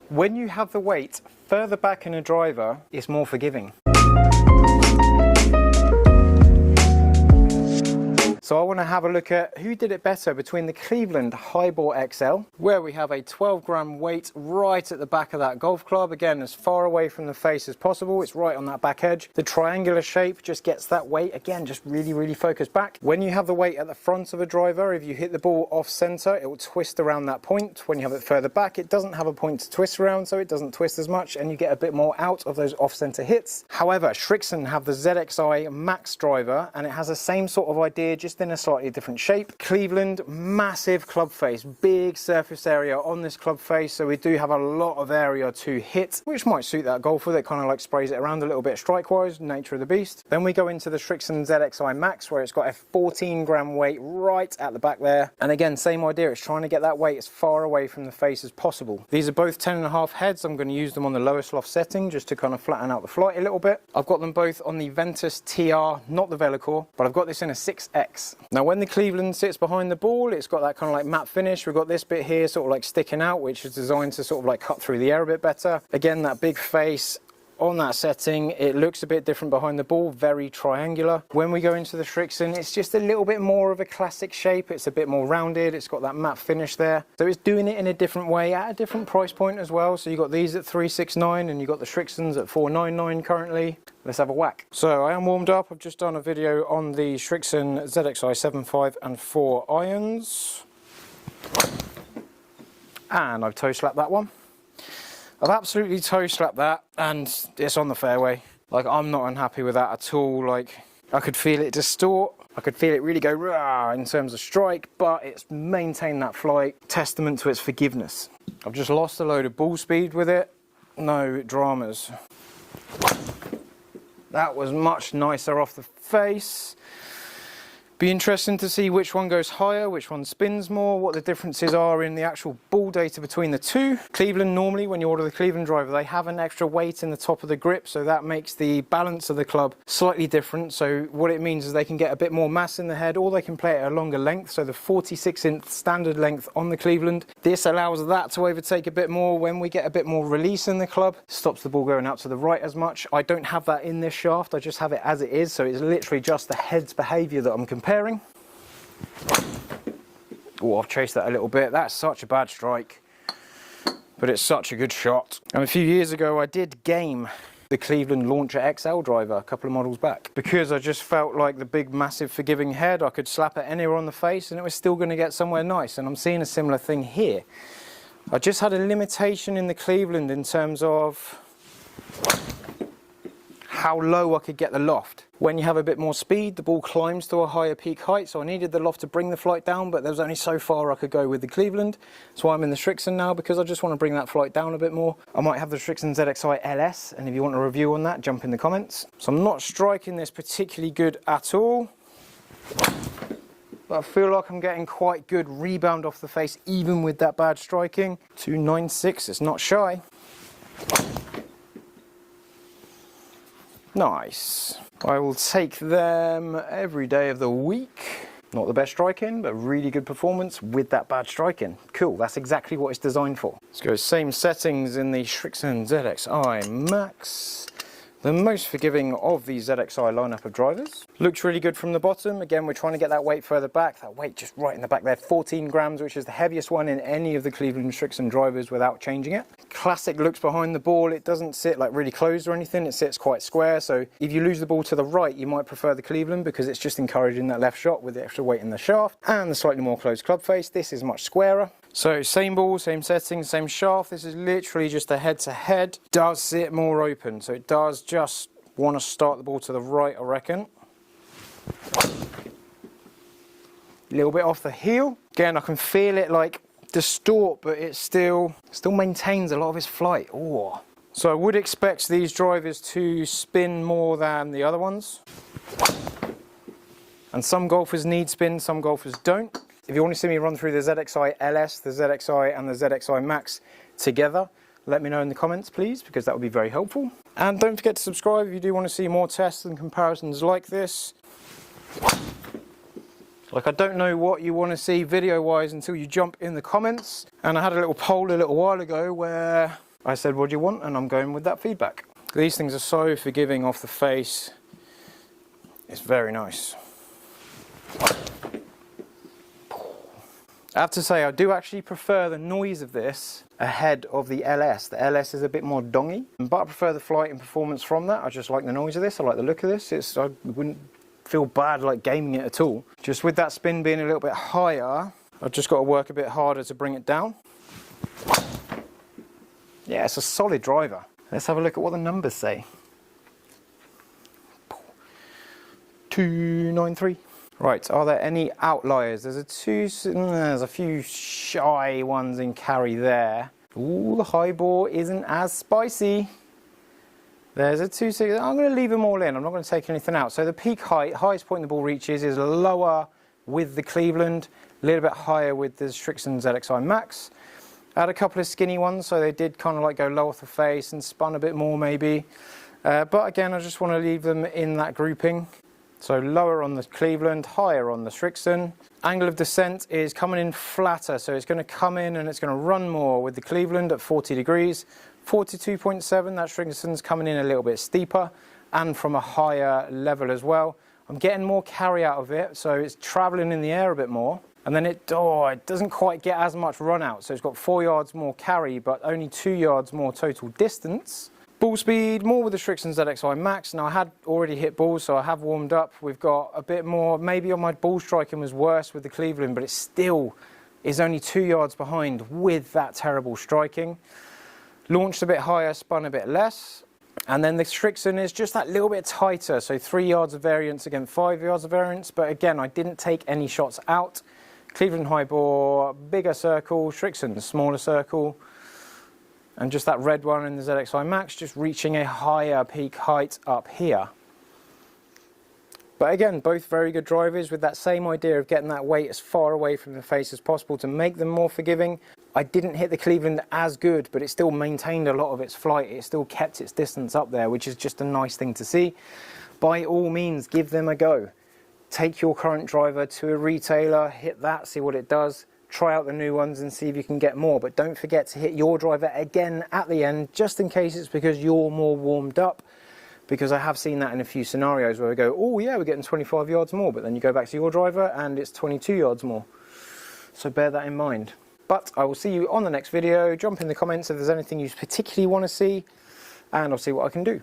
When you have the weight further back in a driver, it's more forgiving. So I want to have a look at who did it better between the Cleveland HiBore XL, where we have a 12-gram weight right at the back of that golf club, again as far away from the face as possible, it's right on that back edge. The triangular shape just gets that weight, again just really focused back. When you have the weight at the front of a driver, if you hit the ball off center, it will twist around that point. When you have it further back, it doesn't have a point to twist around, so it doesn't twist as much and you get a bit more out of those off-center hits. However, Srixon have the ZXi MAX driver and it has the same sort of idea, just in a slightly different shape. Cleveland, massive club face, big surface area on this club face, so we do have a lot of area to hit, which might suit that golfer that kind of like sprays it around a little bit strike wise, nature of the beast. Then we go into the Srixon ZXi MAX, where it's got a 14-gram weight right at the back there, and again same idea, it's trying to get that weight as far away from the face as possible. These are both 10.5 heads. I'm going to use them on the lowest loft setting just to kind of flatten out the flight a little bit. I've got them both on the Ventus TR, not the Velocore, but I've got this in a 6X. Now when the Cleveland sits behind the ball, it's got that kind of like matte finish. We've got this bit here sort of like sticking out, which is designed to sort of like cut through the air a bit better. Again, that big face on that setting, it looks a bit different behind the ball, very triangular. When we go into the Srixon, it's just a little bit more of a classic shape. It's a bit more rounded, it's got that matte finish there. So it's doing it in a different way at a different price point as well. So you got these at $369 and you got the Srixons at $499 currently. Let's have a whack. So I am warmed up. I've just done a video on the Srixon ZXi 7.5 and 4 irons. And I've toe slapped that one. I've absolutely toe slapped that and it's on the fairway. Like, I'm not unhappy with that at all. Like, I could feel it distort. I could feel it really go rah in terms of strike, but it's maintained that flight. Testament to its forgiveness. I've just lost a load of ball speed with it. No dramas. That was much nicer off the face. Be interesting to see which one goes higher, which one spins more, what the differences are in the actual ball data between the two. Cleveland, normally when you order the Cleveland driver, they have an extra weight in the top of the grip, so that makes the balance of the club slightly different. So what it means is they can get a bit more mass in the head, or they can play at a longer length, so the 46-inch standard length on the Cleveland. This allows that to overtake a bit more. When we get a bit more release in the club, stops the ball going out to the right as much. I don't have that in this shaft, I just have it as it is, so it's literally just the head's behaviour that I'm comparing. Oh, I've chased that a little bit. That's such a bad strike, but it's such a good shot. And a few years ago I did game the Cleveland Launcher XL driver a couple of models back, because I just felt like the big massive forgiving head, I could slap it anywhere on the face and it was still going to get somewhere nice. And I'm seeing a similar thing here. I just had a limitation in the Cleveland in terms of how low I could get the loft. When you have a bit more speed, the ball climbs to a higher peak height, so I needed the loft to bring the flight down, but there was only so far I could go with the Cleveland. So I'm in the Srixon now, because I just want to bring that flight down a bit more. I might have the Srixon ZXi LS, and if you want a review on that, jump in the comments. So I'm not striking this particularly good at all, but I feel like I'm getting quite good rebound off the face, even with that bad striking. 296, it's not shy. Nice. I will take them every day of the week. Not the best striking, but really good performance with that bad striking. Cool, that's exactly what it's designed for. Let's go same settings in the Srixon ZXi MAX. The most forgiving of the ZXi lineup of drivers. Looks really good from the bottom. Again, we're trying to get that weight further back. That weight just right in the back there, 14 grams, which is the heaviest one in any of the Cleveland Srixon drivers without changing it. Classic looks behind the ball. It doesn't sit like really closed or anything. It sits quite square. So if you lose the ball to the right, you might prefer the Cleveland, because it's just encouraging that left shot with the extra weight in the shaft and the slightly more closed club face. This is much squarer. So same ball, same settings, same shaft. This is literally just a head-to-head. Does sit more open, so it does just want to start the ball to the right, I reckon. A little bit off the heel. Again, I can feel it like distort, but it still maintains a lot of its flight. Ooh. So I would expect these drivers to spin more than the other ones. And some golfers need spin, some golfers don't. If you want to see me run through the ZXi LS, the ZXi and the ZXi MAX together, let me know in the comments, please, because that would be very helpful. And don't forget to subscribe if you do want to see more tests and comparisons like this. Like, I don't know what you want to see video-wise until you jump in the comments. And I had a little poll a little while ago where I said, what do you want? And I'm going with that feedback. These things are so forgiving off the face. It's very nice. I have to say, I do actually prefer the noise of this ahead of the LS. The LS is a bit more dongy, but I prefer the flight and performance from that. I just like the noise of this. I like the look of this. I wouldn't feel bad like gaming it at all. Just with that spin being a little bit higher, I've just got to work a bit harder to bring it down. Yeah, it's a solid driver. Let's have a look at what the numbers say. 293. Right, are there any outliers? There's a few shy ones in carry there. Ooh, the HiBore isn't as spicy. There's a 260. I'm going to leave them all in. I'm not going to take anything out. So the peak height, highest point the ball reaches, is lower with the Cleveland, a little bit higher with the Srixon ZXi MAX. I had a couple of skinny ones, so they did kind of like go low off the face and spun a bit more maybe. But again, I just want to leave them in that grouping. So lower on the Cleveland, higher on the Srixon. Angle of descent is coming in flatter, so it's going to come in and it's going to run more with the Cleveland at 40 degrees. 42.7, that Srixon's coming in a little bit steeper and from a higher level as well. I'm getting more carry out of it, so it's traveling in the air a bit more. And then it doesn't quite get as much run out, so it's got 4 yards more carry, but only 2 yards more total distance. Ball speed, more with the Srixon ZXi MAX. Now I had already hit balls, so I have warmed up. We've got a bit more, maybe on my ball striking was worse with the Cleveland, but it still is only 2 yards behind with that terrible striking. Launched a bit higher, spun a bit less. And then the Srixon is just that little bit tighter, so 3 yards of variance against 5 yards of variance. But again, I didn't take any shots out. Cleveland HiBore, bigger circle, Srixon, smaller circle. And just that red one in the ZXi MAX, just reaching a higher peak height up here. But again, both very good drivers with that same idea of getting that weight as far away from the face as possible to make them more forgiving. I didn't hit the Cleveland as good, but it still maintained a lot of its flight. It still kept its distance up there, which is just a nice thing to see. By all means, give them a go. Take your current driver to a retailer, hit that, see what it does. Try out the new ones and see if you can get more, but don't forget to hit your driver again at the end, just in case it's because you're more warmed up, because I have seen that in a few scenarios where we go, oh yeah, we're getting 25 yards more, but then you go back to your driver and it's 22 yards more. So bear that in mind. But I will see you on the next video. Jump in the comments if there's anything you particularly want to see, and I'll see what I can do.